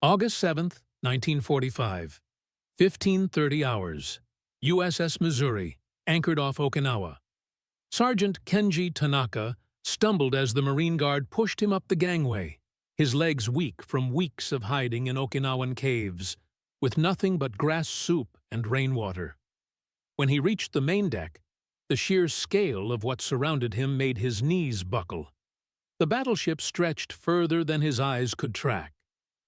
August 7th, 1945. 15:30 hours. USS Missouri, anchored off Okinawa. Sergeant Kenji Tanaka stumbled as the Marine Guard pushed him up the gangway, his legs weak from weeks of hiding in Okinawan caves, with nothing but grass soup and rainwater. When he reached the main deck, the sheer scale of what surrounded him made his knees buckle. The battleship stretched further than his eyes could track,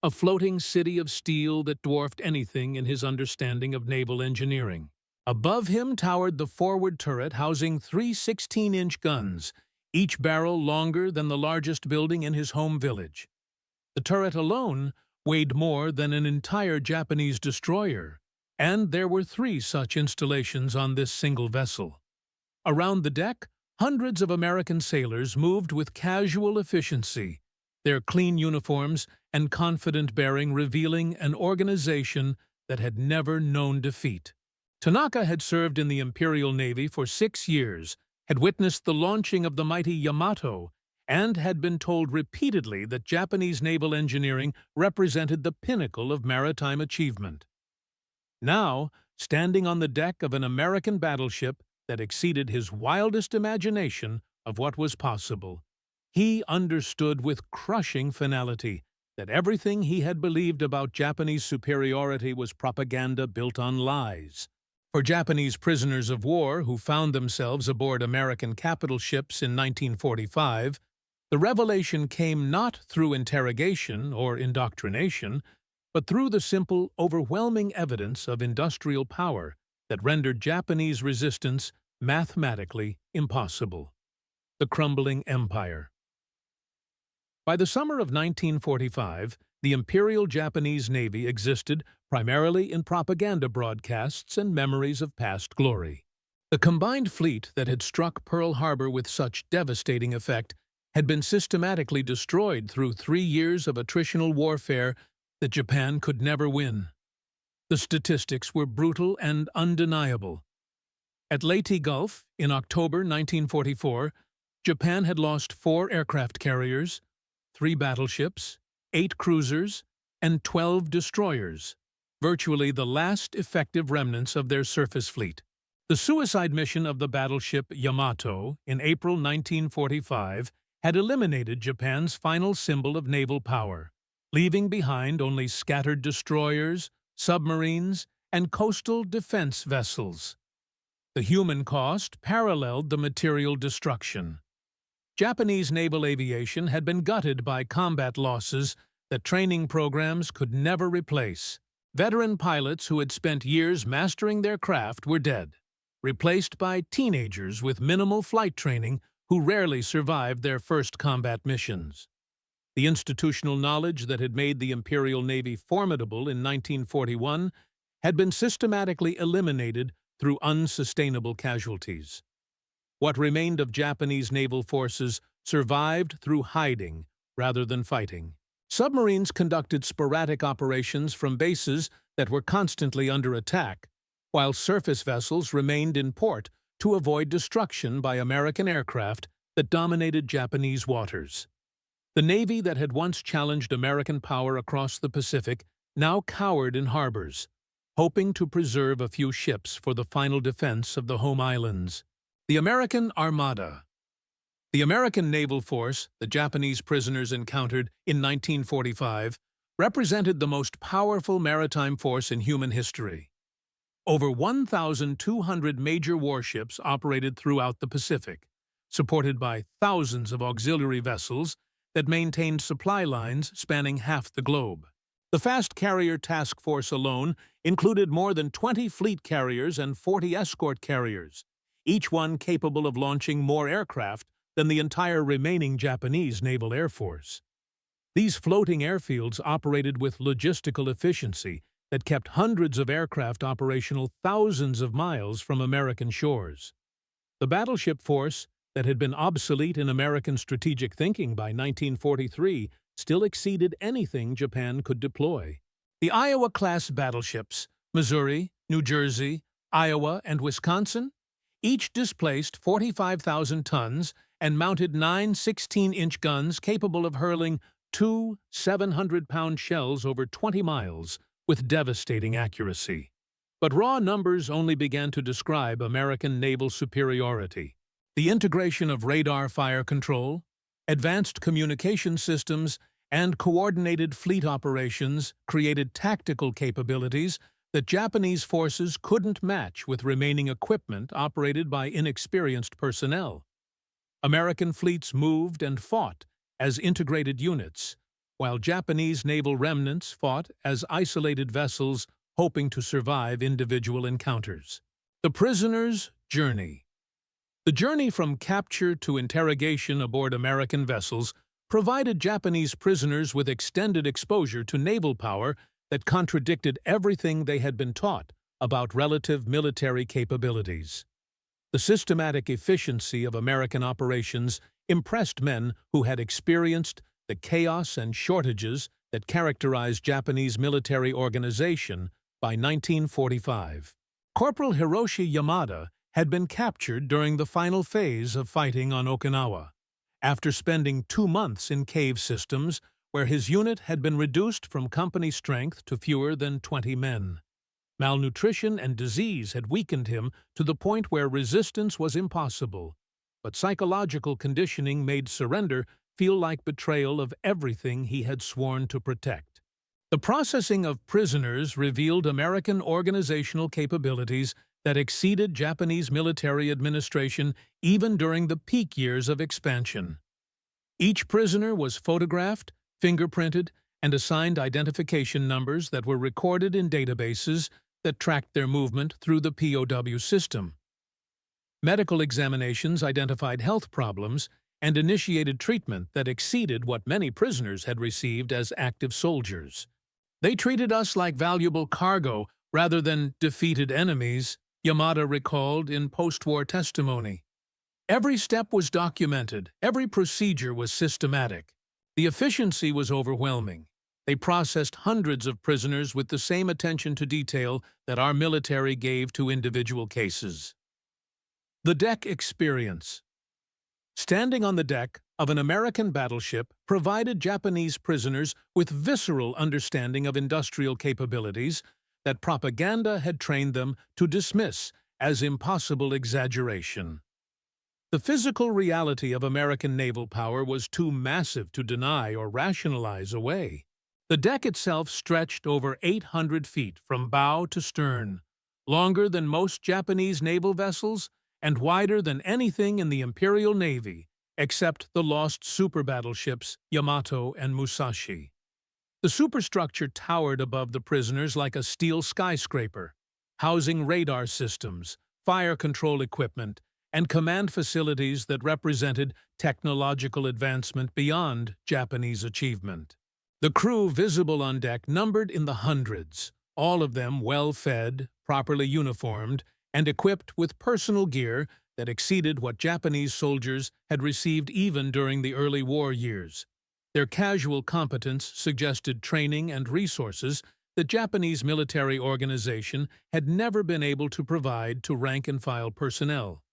a floating city of steel that dwarfed anything in his understanding of naval engineering. Above him towered the forward turret housing three 16-inch guns, each barrel longer than the largest building in his home village. The turret alone weighed more than an entire Japanese destroyer, and there were three such installations on this single vessel. Around the deck, hundreds of American sailors moved with casual efficiency, their clean uniforms and confident bearing revealing an organization that had never known defeat. Tanaka had served in the Imperial Navy for 6 years, had witnessed the launching of the mighty Yamato, and had been told repeatedly that Japanese naval engineering represented the pinnacle of maritime achievement. Now, standing on the deck of an American battleship that exceeded his wildest imagination of what was possible, he understood with crushing finality that everything he had believed about Japanese superiority was propaganda built on lies. For Japanese prisoners of war who found themselves aboard American capital ships in 1945, the revelation came not through interrogation or indoctrination, but through the simple, overwhelming evidence of industrial power that rendered Japanese resistance mathematically impossible. The crumbling empire. By the summer of 1945, the Imperial Japanese Navy existed primarily in propaganda broadcasts and memories of past glory. The combined fleet that had struck Pearl Harbor with such devastating effect had been systematically destroyed through 3 years of attritional warfare that Japan could never win. The statistics were brutal and undeniable. At Leyte Gulf, in October 1944, Japan had lost 4 aircraft carriers, 3 battleships, 8 cruisers, and 12 destroyers, virtually the last effective remnants of their surface fleet. The suicide mission of the battleship Yamato in April 1945 had eliminated Japan's final symbol of naval power, leaving behind only scattered destroyers, submarines, and coastal defense vessels. The human cost paralleled the material destruction. Japanese naval aviation had been gutted by combat losses that training programs could never replace. Veteran pilots who had spent years mastering their craft were dead, replaced by teenagers with minimal flight training who rarely survived their first combat missions. The institutional knowledge that had made the Imperial Navy formidable in 1941 had been systematically eliminated through unsustainable casualties. What remained of Japanese naval forces survived through hiding rather than fighting. Submarines conducted sporadic operations from bases that were constantly under attack, while surface vessels remained in port to avoid destruction by American aircraft that dominated Japanese waters. The Navy that had once challenged American power across the Pacific now cowered in harbors, hoping to preserve a few ships for the final defense of the home islands. The American Armada. The American naval force the Japanese prisoners encountered in 1945 represented the most powerful maritime force in human history. Over 1,200 major warships operated throughout the Pacific, supported by thousands of auxiliary vessels that maintained supply lines spanning half the globe. The Fast Carrier Task Force alone included more than 20 fleet carriers and 40 escort carriers, each one capable of launching more aircraft than the entire remaining Japanese naval air force. These floating airfields operated with logistical efficiency that kept hundreds of aircraft operational thousands of miles from American shores. The battleship force that had been obsolete in American strategic thinking by 1943 still exceeded anything Japan could deploy. The Iowa-class battleships, Missouri, New Jersey, Iowa, and Wisconsin, each displaced 45,000 tons and mounted 9 16-inch guns capable of hurling two 700-pound shells over 20 miles with devastating accuracy. But raw numbers only began to describe American naval superiority. The integration of radar fire control, advanced communication systems, and coordinated fleet operations created tactical capabilities that Japanese forces couldn't match with remaining equipment operated by inexperienced personnel. American fleets moved and fought as integrated units, while Japanese naval remnants fought as isolated vessels hoping to survive individual encounters. The prisoner's journey. The journey from capture to interrogation aboard American vessels provided Japanese prisoners with extended exposure to naval power that contradicted everything they had been taught about relative military capabilities. The systematic efficiency of American operations impressed men who had experienced the chaos and shortages that characterized Japanese military organization by 1945. Corporal Hiroshi Yamada had been captured during the final phase of fighting on Okinawa, after spending 2 months in cave systems where his unit had been reduced from company strength to fewer than 20 men. Malnutrition and disease had weakened him to the point where resistance was impossible, but psychological conditioning made surrender feel like betrayal of everything he had sworn to protect. The processing of prisoners revealed American organizational capabilities that exceeded Japanese military administration even during the peak years of expansion. Each prisoner was photographed, fingerprinted, and assigned identification numbers that were recorded in databases that tracked their movement through the POW system. Medical examinations identified health problems and initiated treatment that exceeded what many prisoners had received as active soldiers. "They treated us like valuable cargo rather than defeated enemies," Yamada recalled in post-war testimony. Every step was documented, every procedure was systematic. The efficiency was overwhelming. They processed hundreds of prisoners with the same attention to detail that our military gave to individual cases. The deck experience. Standing on the deck of an American battleship provided Japanese prisoners with visceral understanding of industrial capabilities that propaganda had trained them to dismiss as impossible exaggeration. The physical reality of American naval power was too massive to deny or rationalize away. The deck itself stretched over 800 feet from bow to stern, longer than most Japanese naval vessels and wider than anything in the Imperial Navy, except the lost super battleships Yamato and Musashi. The superstructure towered above the prisoners like a steel skyscraper, housing radar systems, fire control equipment, and command facilities that represented technological advancement beyond Japanese achievement. The crew visible on deck numbered in the hundreds, all of them well-fed, properly uniformed, and equipped with personal gear that exceeded what Japanese soldiers had received even during the early war years. Their casual competence suggested training and resources that Japanese military organization had never been able to provide to rank-and-file personnel.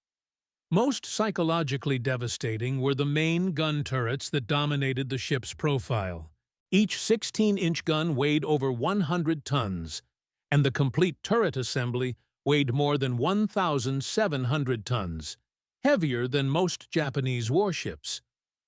Most psychologically devastating were the main gun turrets that dominated the ship's profile. Each 16-inch gun weighed over 100 tons, and the complete turret assembly weighed more than 1,700 tons, heavier than most Japanese warships.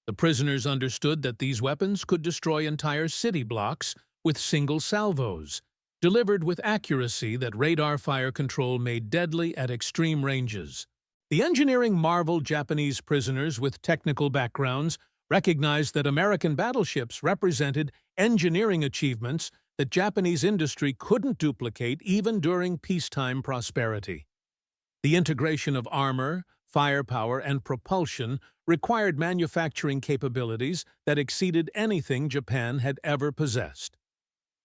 The prisoners understood that these weapons could destroy entire city blocks with single salvos, delivered with accuracy that radar fire control made deadly at extreme ranges. The engineering marvel Japanese prisoners with technical backgrounds recognized that American battleships represented engineering achievements that Japanese industry couldn't duplicate even during peacetime prosperity. The integration of armor, firepower, and propulsion required manufacturing capabilities that exceeded anything Japan had ever possessed.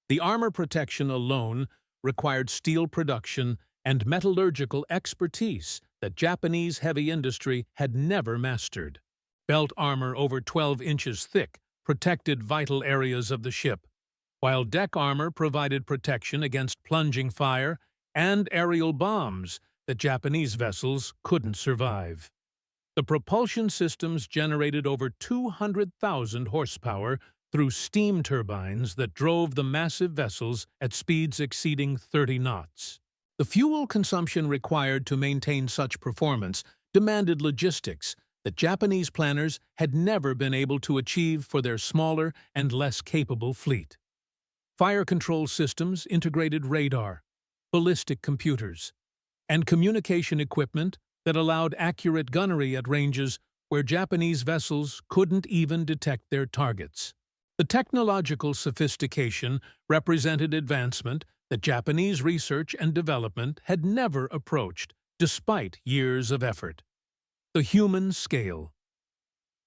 The armor protection alone required steel production and metallurgical expertise that Japanese heavy industry had never mastered. Belt armor over 12 inches thick protected vital areas of the ship, while deck armor provided protection against plunging fire and aerial bombs that Japanese vessels couldn't survive. The propulsion systems generated over 200,000 horsepower through steam turbines that drove the massive vessels at speeds exceeding 30 knots. The fuel consumption required to maintain such performance demanded logistics that Japanese planners had never been able to achieve for their smaller and less capable fleet. Fire control systems integrated radar, ballistic computers, and communication equipment that allowed accurate gunnery at ranges where Japanese vessels couldn't even detect their targets. The technological sophistication represented advancement that Japanese research and development had never approached, despite years of effort. The human scale.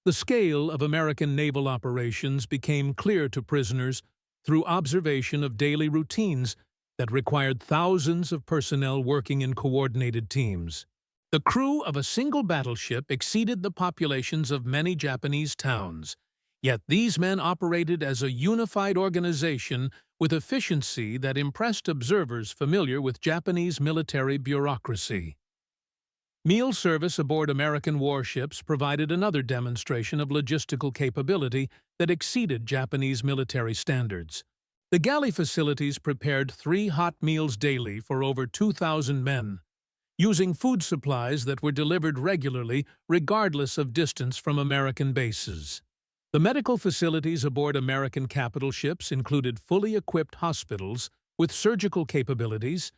The scale of American naval operations became clear to prisoners through observation of daily routines that required thousands of personnel working in coordinated teams. The crew of a single battleship exceeded the populations of many Japanese towns, yet these men operated as a unified organization with efficiency that impressed observers familiar with Japanese military bureaucracy. Meal service aboard American warships provided another demonstration of logistical capability that exceeded Japanese military standards. The galley facilities prepared 3 hot meals daily for over 2,000 men, using food supplies that were delivered regularly regardless of distance from American bases. The medical facilities aboard American capital ships included fully equipped hospitals with surgical capabilities,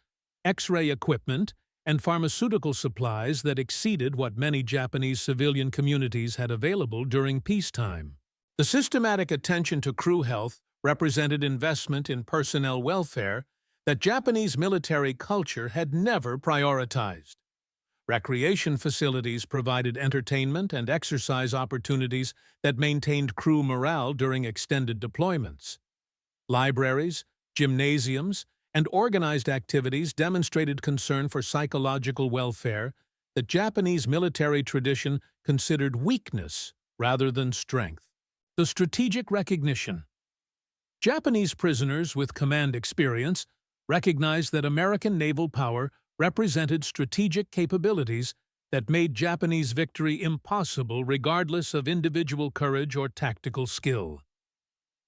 X-ray equipment, and pharmaceutical supplies that exceeded what many Japanese civilian communities had available during peacetime. The systematic attention to crew health represented investment in personnel welfare that Japanese military culture had never prioritized. Recreation facilities provided entertainment and exercise opportunities that maintained crew morale during extended deployments. Libraries, gymnasiums, and organized activities demonstrated concern for psychological welfare that Japanese military tradition considered weakness rather than strength. The strategic recognition. Japanese prisoners with command experience recognized that American naval power represented strategic capabilities that made Japanese victory impossible regardless of individual courage or tactical skill.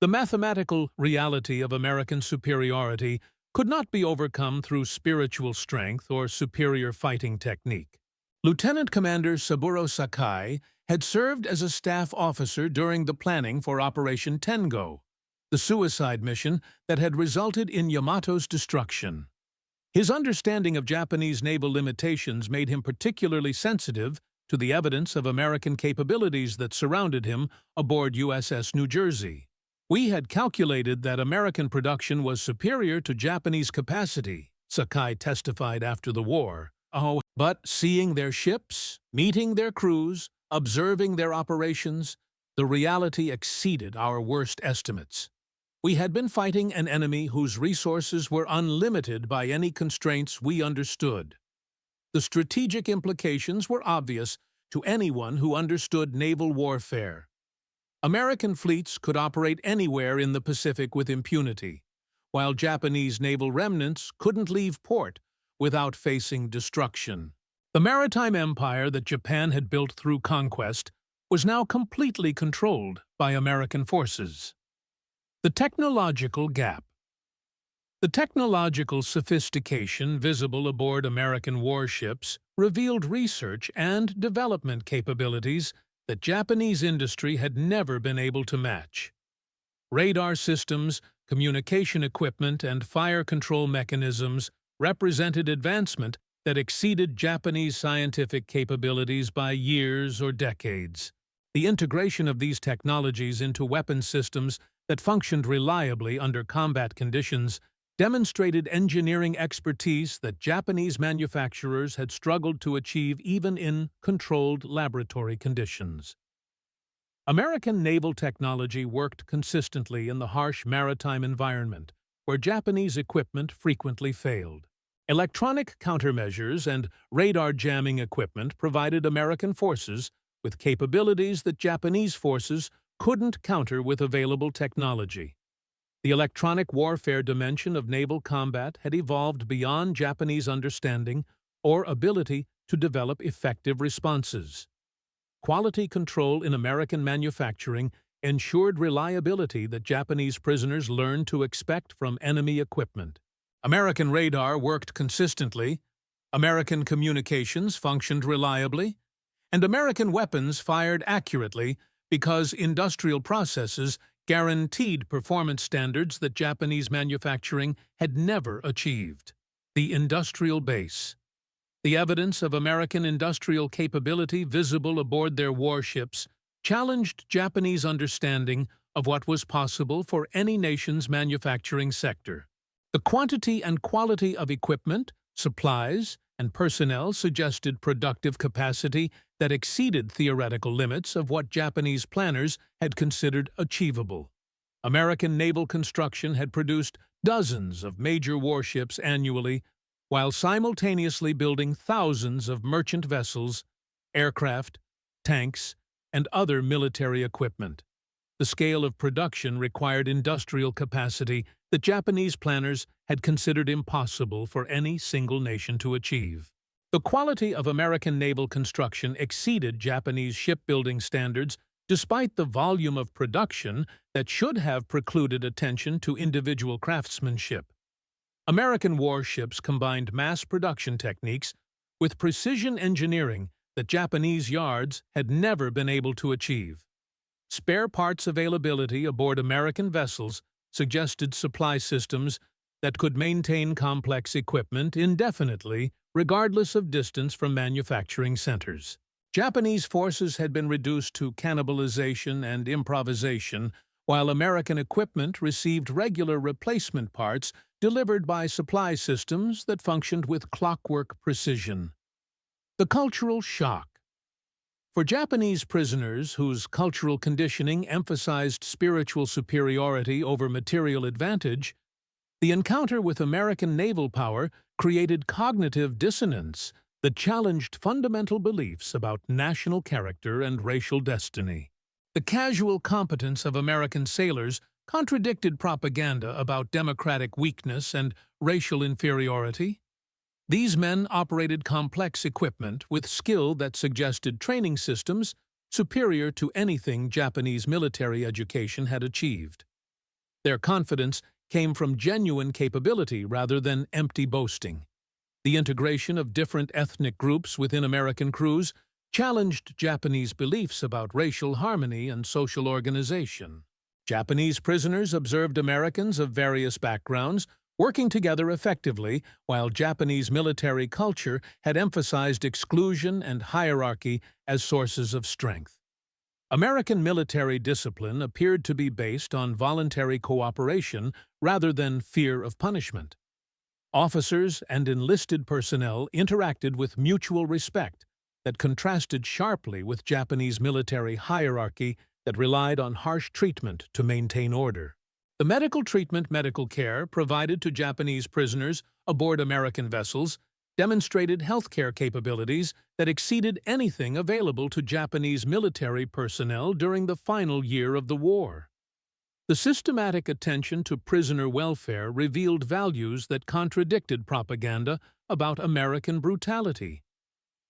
The mathematical reality of American superiority could not be overcome through spiritual strength or superior fighting technique. Lieutenant Commander Saburo Sakai had served as a staff officer during the planning for Operation Tengo, the suicide mission that had resulted in Yamato's destruction. His understanding of Japanese naval limitations made him particularly sensitive to the evidence of American capabilities that surrounded him aboard USS New Jersey. "We had calculated that American production was superior to Japanese capacity," Sakai testified after the war. But seeing their ships, meeting their crews, observing their operations, the reality exceeded our worst estimates. We had been fighting an enemy whose resources were unlimited by any constraints we understood. The strategic implications were obvious to anyone who understood naval warfare. American fleets could operate anywhere in the Pacific with impunity, while Japanese naval remnants couldn't leave port without facing destruction. The maritime empire that Japan had built through conquest was now completely controlled by American forces. The technological gap. The technological sophistication visible aboard American warships revealed research and development capabilities that Japanese industry had never been able to match. Radar systems, communication equipment, and fire control mechanisms represented advancement that exceeded Japanese scientific capabilities by years or decades. The integration of these technologies into weapon systems that functioned reliably under combat conditions demonstrated engineering expertise that Japanese manufacturers had struggled to achieve even in controlled laboratory conditions. American naval technology worked consistently in the harsh maritime environment, where Japanese equipment frequently failed. Electronic countermeasures and radar jamming equipment provided American forces with capabilities that Japanese forces couldn't counter with available technology. The electronic warfare dimension of naval combat had evolved beyond Japanese understanding or ability to develop effective responses. Quality control in American manufacturing ensured reliability that Japanese prisoners learned to expect from enemy equipment. American radar worked consistently, American communications functioned reliably, and American weapons fired accurately because industrial processes guaranteed performance standards that Japanese manufacturing had never achieved. The industrial base. The evidence of American industrial capability visible aboard their warships challenged Japanese understanding of what was possible for any nation's manufacturing sector. The quantity and quality of equipment, supplies, and personnel suggested productive capacity that exceeded theoretical limits of what Japanese planners had considered achievable. American naval construction had produced dozens of major warships annually, while simultaneously building thousands of merchant vessels, aircraft, tanks, and other military equipment. The scale of production required industrial capacity that Japanese planners had considered impossible for any single nation to achieve. The quality of American naval construction exceeded Japanese shipbuilding standards despite the volume of production that should have precluded attention to individual craftsmanship. American warships combined mass production techniques with precision engineering that Japanese yards had never been able to achieve. Spare parts availability aboard American vessels suggested supply systems that could maintain complex equipment indefinitely, regardless of distance from manufacturing centers. Japanese forces had been reduced to cannibalization and improvisation, while American equipment received regular replacement parts delivered by supply systems that functioned with clockwork precision. The cultural shock. For Japanese prisoners whose cultural conditioning emphasized spiritual superiority over material advantage, the encounter with American naval power created cognitive dissonance that challenged fundamental beliefs about national character and racial destiny. The casual competence of American sailors contradicted propaganda about democratic weakness and racial inferiority. These men operated complex equipment with skill that suggested training systems superior to anything Japanese military education had achieved. Their confidence came from genuine capability rather than empty boasting. The integration of different ethnic groups within American crews challenged Japanese beliefs about racial harmony and social organization. Japanese prisoners observed Americans of various backgrounds working together effectively, while Japanese military culture had emphasized exclusion and hierarchy as sources of strength. American military discipline appeared to be based on voluntary cooperation rather than fear of punishment. Officers and enlisted personnel interacted with mutual respect that contrasted sharply with Japanese military hierarchy that relied on harsh treatment to maintain order. The medical care provided to Japanese prisoners aboard American vessels demonstrated healthcare capabilities that exceeded anything available to Japanese military personnel during the final year of the war. The systematic attention to prisoner welfare revealed values that contradicted propaganda about American brutality.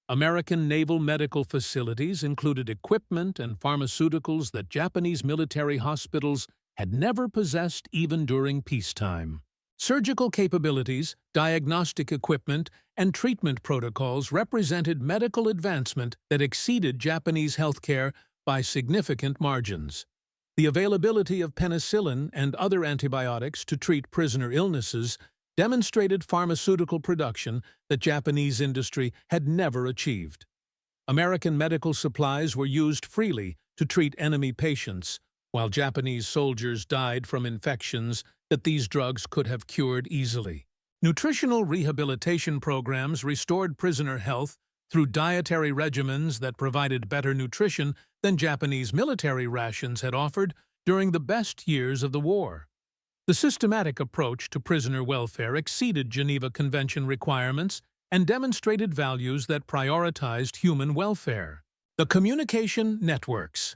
American naval medical facilities included equipment and pharmaceuticals that Japanese military hospitals had never possessed even during peacetime. Surgical capabilities, diagnostic equipment, and treatment protocols represented medical advancement that exceeded Japanese healthcare by significant margins. The availability of penicillin and other antibiotics to treat prisoner illnesses demonstrated pharmaceutical production that Japanese industry had never achieved. American medical supplies were used freely to treat enemy patients, while Japanese soldiers died from infections that these drugs could have cured easily. Nutritional rehabilitation programs restored prisoner health through dietary regimens that provided better nutrition than Japanese military rations had offered during the best years of the war. The systematic approach to prisoner welfare exceeded Geneva Convention requirements and demonstrated values that prioritized human welfare. The communication networks.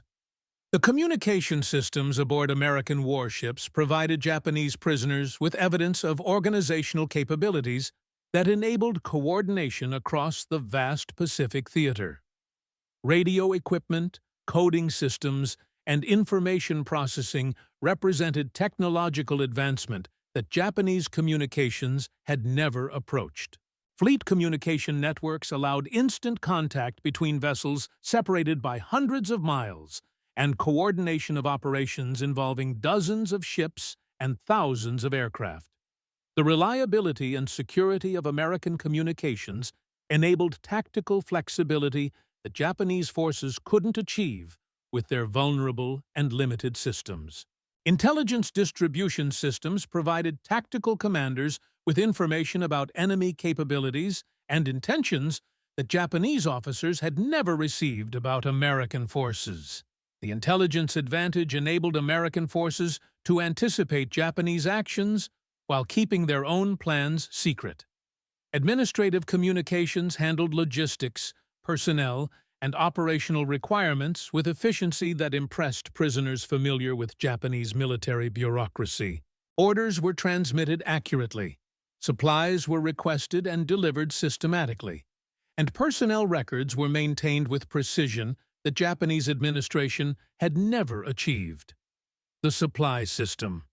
The communication systems aboard American warships provided Japanese prisoners with evidence of organizational capabilities that enabled coordination across the vast Pacific theater. Radio equipment, coding systems, and information processing represented technological advancement that Japanese communications had never approached. Fleet communication networks allowed instant contact between vessels separated by hundreds of miles and coordination of operations involving dozens of ships and thousands of aircraft. The reliability and security of American communications enabled tactical flexibility that Japanese forces couldn't achieve with their vulnerable and limited systems. Intelligence distribution systems provided tactical commanders with information about enemy capabilities and intentions that Japanese officers had never received about American forces. The intelligence advantage enabled American forces to anticipate Japanese actions while keeping their own plans secret. Administrative communications handled logistics, personnel, and operational requirements with efficiency that impressed prisoners familiar with Japanese military bureaucracy. Orders were transmitted accurately, supplies were requested and delivered systematically, and personnel records were maintained with precision that Japanese administration had never achieved. The supply system.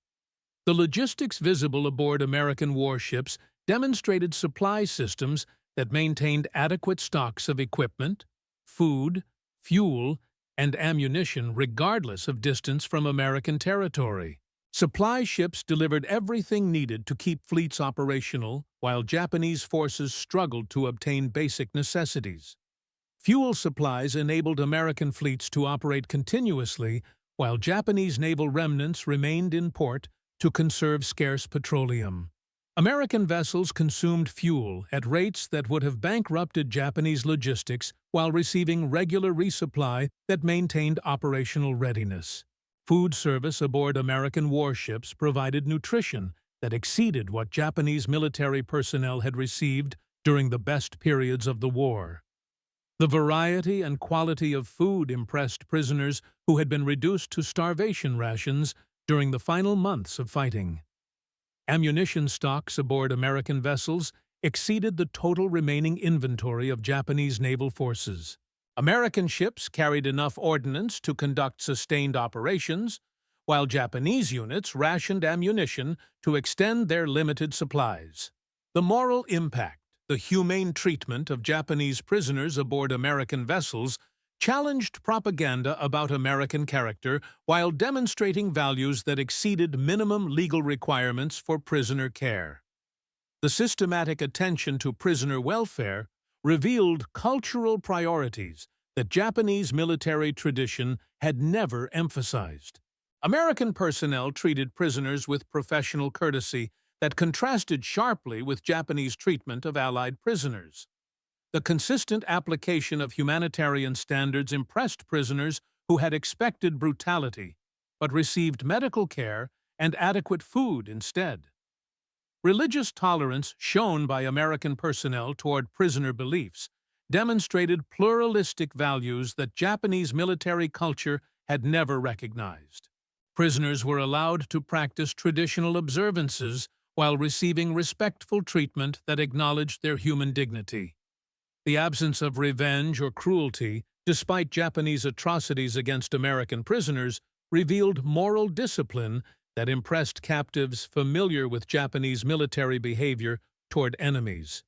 The logistics visible aboard American warships demonstrated supply systems that maintained adequate stocks of equipment, food, fuel, and ammunition regardless of distance from American territory. Supply ships delivered everything needed to keep fleets operational, while Japanese forces struggled to obtain basic necessities. Fuel supplies enabled American fleets to operate continuously, while Japanese naval remnants remained in port to conserve scarce petroleum. American vessels consumed fuel at rates that would have bankrupted Japanese logistics while receiving regular resupply that maintained operational readiness. Food service aboard American warships provided nutrition that exceeded what Japanese military personnel had received during the best periods of the war. The variety and quality of food impressed prisoners who had been reduced to starvation rations during the final months of fighting. Ammunition stocks aboard American vessels exceeded the total remaining inventory of Japanese naval forces. American ships carried enough ordnance to conduct sustained operations, while Japanese units rationed ammunition to extend their limited supplies. The moral impact, the humane treatment of Japanese prisoners aboard American vessels, challenged propaganda about American character while demonstrating values that exceeded minimum legal requirements for prisoner care. The systematic attention to prisoner welfare revealed cultural priorities that Japanese military tradition had never emphasized. American personnel treated prisoners with professional courtesy that contrasted sharply with Japanese treatment of Allied prisoners. The consistent application of humanitarian standards impressed prisoners who had expected brutality, but received medical care and adequate food instead. Religious tolerance shown by American personnel toward prisoner beliefs demonstrated pluralistic values that Japanese military culture had never recognized. Prisoners were allowed to practice traditional observances while receiving respectful treatment that acknowledged their human dignity. The absence of revenge or cruelty, despite Japanese atrocities against American prisoners, revealed moral discipline that impressed captives familiar with Japanese military behavior toward enemies.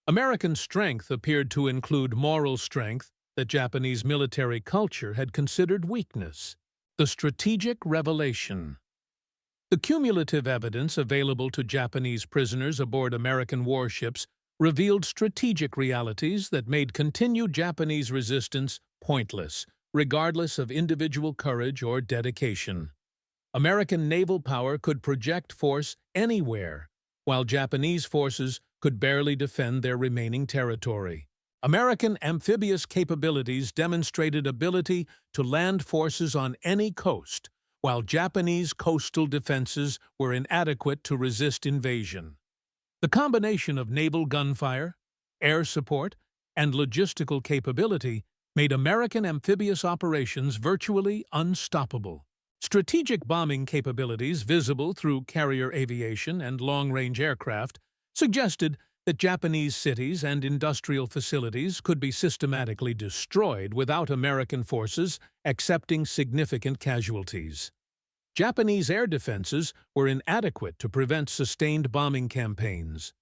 American strength appeared to include moral strength that Japanese military culture had considered weakness. The strategic revelation. The cumulative evidence available to Japanese prisoners aboard American warships revealed strategic realities that made continued Japanese resistance pointless, regardless of individual courage or dedication. American naval power could project force anywhere, while Japanese forces could barely defend their remaining territory. American amphibious capabilities demonstrated ability to land forces on any coast, while Japanese coastal defenses were inadequate to resist invasion. The combination of naval gunfire, air support, and logistical capability made American amphibious operations virtually unstoppable. Strategic bombing capabilities visible through carrier aviation and long-range aircraft suggested that Japanese cities and industrial facilities could be systematically destroyed without American forces accepting significant casualties. Japanese air defenses were inadequate to prevent sustained bombing campaigns.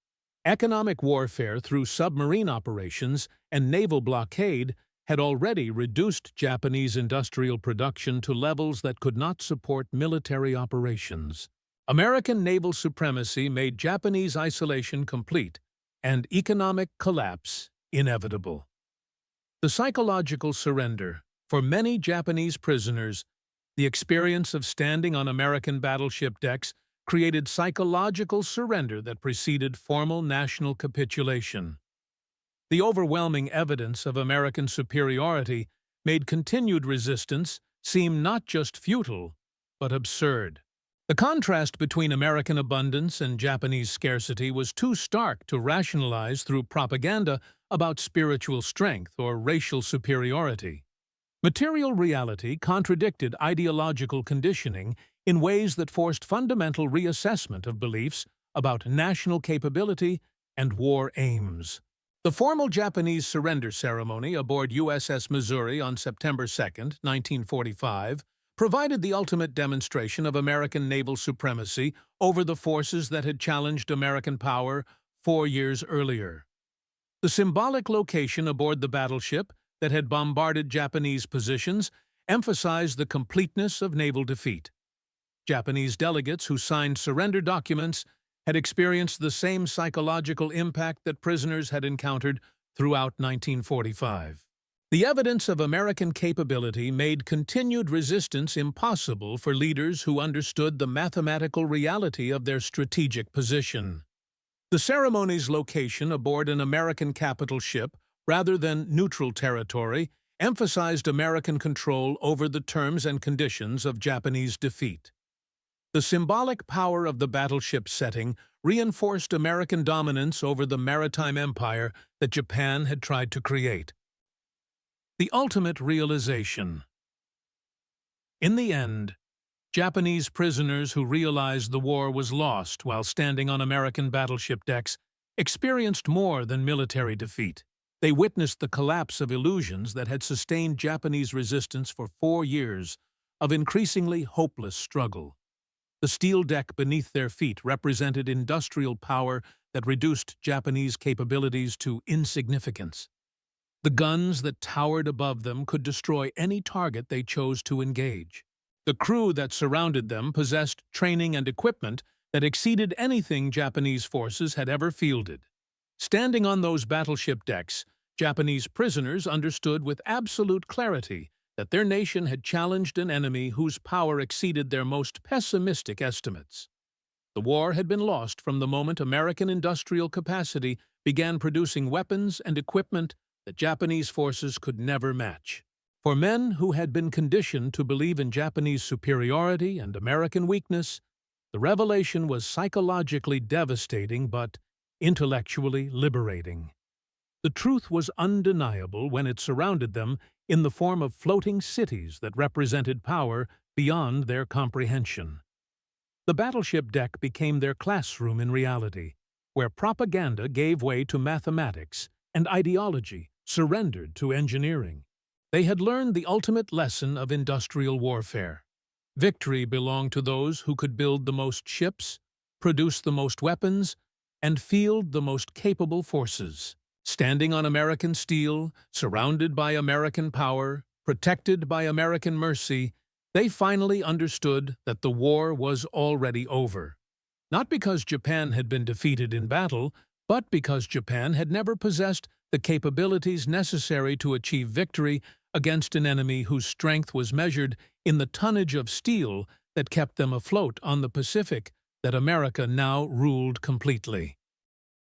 Economic warfare through submarine operations and naval blockade had already reduced Japanese industrial production to levels that could not support military operations. American naval supremacy made Japanese isolation complete and economic collapse inevitable. The psychological surrender. For many Japanese prisoners, the experience of standing on American battleship decks created psychological surrender that preceded formal national capitulation. The overwhelming evidence of American superiority made continued resistance seem not just futile, but absurd. The contrast between American abundance and Japanese scarcity was too stark to rationalize through propaganda about spiritual strength or racial superiority. Material reality contradicted ideological conditioning in ways that forced fundamental reassessment of beliefs about national capability and war aims. The formal Japanese surrender ceremony aboard USS Missouri on September 2, 1945, provided the ultimate demonstration of American naval supremacy over the forces that had challenged American power 4 years earlier. The symbolic location aboard the battleship that had bombarded Japanese positions emphasized the completeness of naval defeat. Japanese delegates who signed surrender documents had experienced the same psychological impact that prisoners had encountered throughout 1945. The evidence of American capability made continued resistance impossible for leaders who understood the mathematical reality of their strategic position. The ceremony's location aboard an American capital ship, rather than neutral territory, emphasized American control over the terms and conditions of Japanese defeat. The symbolic power of the battleship setting reinforced American dominance over the maritime empire that Japan had tried to create. The ultimate realization. In the end, Japanese prisoners who realized the war was lost while standing on American battleship decks experienced more than military defeat. They witnessed the collapse of illusions that had sustained Japanese resistance for 4 years of increasingly hopeless struggle. The steel deck beneath their feet represented industrial power that reduced Japanese capabilities to insignificance. The guns that towered above them could destroy any target they chose to engage. The crew that surrounded them possessed training and equipment that exceeded anything Japanese forces had ever fielded. Standing on those battleship decks, Japanese prisoners understood with absolute clarity that their nation had challenged an enemy whose power exceeded their most pessimistic estimates. The war had been lost from the moment American industrial capacity began producing weapons and equipment that Japanese forces could never match. For men who had been conditioned to believe in Japanese superiority and American weakness, the revelation was psychologically devastating but intellectually liberating. The truth was undeniable when it surrounded them in the form of floating cities that represented power beyond their comprehension. The battleship deck became their classroom in reality, where propaganda gave way to mathematics and ideology surrendered to engineering. They had learned the ultimate lesson of industrial warfare. Victory belonged to those who could build the most ships, produce the most weapons, and field the most capable forces. Standing on American steel, surrounded by American power, protected by American mercy, they finally understood that the war was already over. Not because Japan had been defeated in battle, but because Japan had never possessed the capabilities necessary to achieve victory against an enemy whose strength was measured in the tonnage of steel that kept them afloat on the Pacific that America now ruled completely.